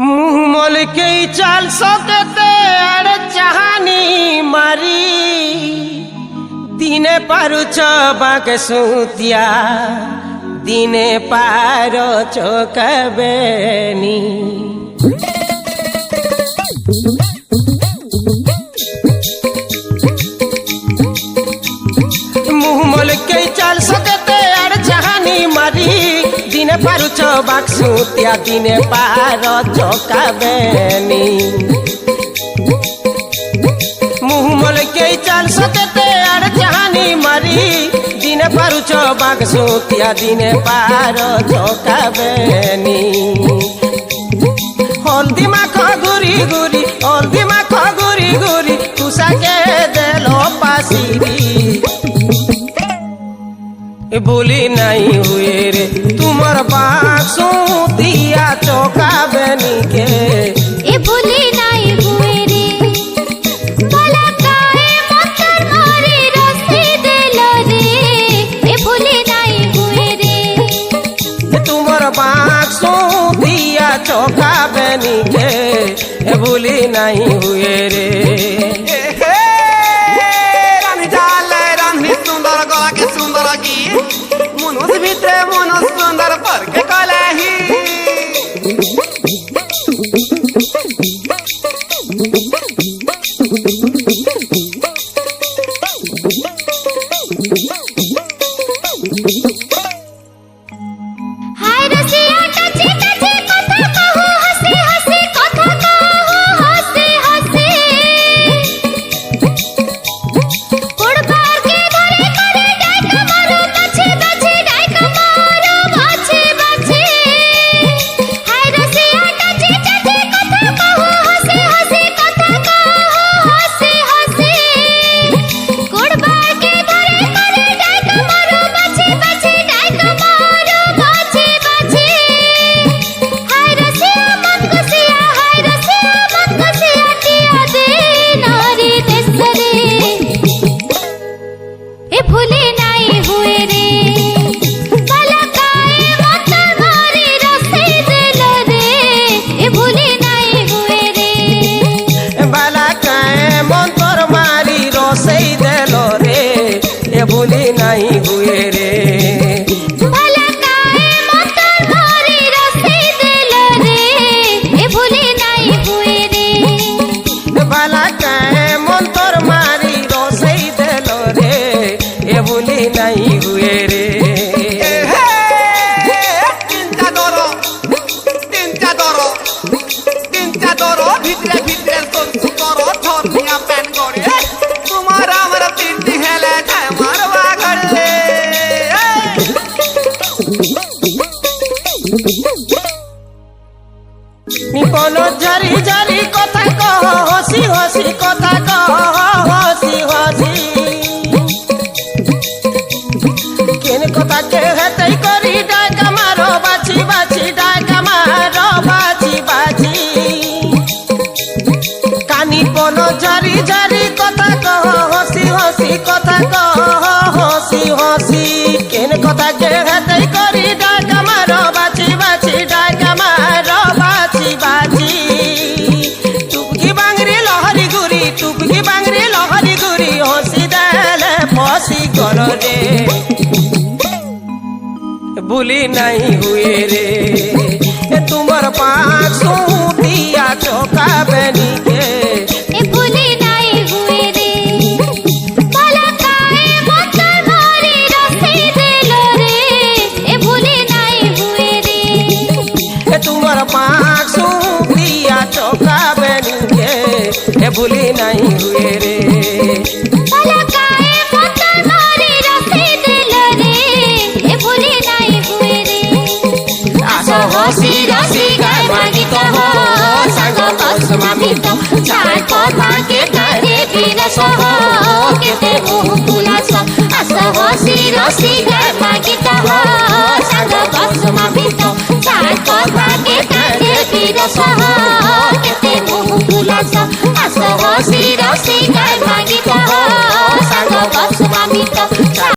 मुहमल के चाल सकते अड़ चाहनी मारी दिने पारुच बाके सुतिया दिने पार चोकबेनी मुहमल के चाल सकते अड़ चाहनी मारी दिने पारुच बाक सुतिया दिने पार चोकबेनी मुहमल के चाल सकते अड़ चाहनी मारी दिने पारुच बाक सुतिया दिने पार चोकबेनी हल्दी माख घुरी घुरी हल्दी माख घुरी घुरी तुसा के देलो पासिरी बोली नहीं हुए रे तुमर बाक सुतिया चोकबेनी के ए बोली नहीं हुए रे भला काहे मंतर मारे रस्ते देलो रे ए बोली नहीं हुए रे तुमर बाक सुतिया चोकबेनी के ए बोली नहीं हुए रे मनुष्य भित्रे मनुष्य सुंदर पर के कलही हाय रसिया टचे टचे कथा कहू हंसी हंसी कथा कहू हंसी हंसी कुड़बार के धरे करे डाक मारो बचे बचे डाक मारो बचे बचे हाय रसिया टचे टचे कथा कहू हंसी हंसी कथा कहू हंसी हंसी कुड़बार के धरे करे डाक मारो बचे बचे डाक मारो बचे बचे हाय रसिया मन कसिया टिया दे नारी देसरे ए भूले नहीं हुए रे भला काहे मंतर मारे रस्ते देलो रे ए भूले नहीं हुए रे बाला काए मंतर मारी रसई देलो रे ए बोली नहीं हुए रे भला काहे मंतर मारे रस्ते देलो रे ए भूले नहीं हुए रे बाला काए मंतर मारी रसई देलो रे ए बोली नहीं हुए रे তিনটা ধরো ভিতরে ভিতরে সরসু করো ধর্মিয়া প্যান করে তোমার আমার তিনটি হেলে যায় মারবা ঘরে নিপন ঝারি ঝারি কথা কহ হসি হসি কথা কহ হসি হসি কেন কথা কে হেতই করি ডাকা মারো বাছি বাছি ডাকা মারো বাছি বাছি কানি পন ঝারি ঝারি কথা কহ হসি হসি কথা কহ হসি হসি কেন কথা কে হেতই করি ডাকা মারো বাছি বাছি ডাকা মারো বাছি বাছি টুপকি বাংরি লহরি গুরি টুপকি বাংরি লহরি গুরি হসি দেলে ফসি গল রে भूली नहीं हुए रे तुमर पाक सुतिया चोकबेनी के ए भूले नहीं हुए रे भला काहे मंतर मारे रस्ते देलो रे ए भूले नहीं हुए रे तुमर पाक सुतिया चोकबेनी के भूली नहीं हुए रे भला काहे मंतर मारे रस्ते देलो रे ए भूले नहीं हुए रे आसो हसी रसी गाय मागित हो संग कसमा मित चाय कथा के काजे बिरस हो केते मुह तुलास आसो हसी रसी गाय मागित हो संग कसमा मित चाय कथा के काजे बिरस हो केते मुह तुलास आसो हसी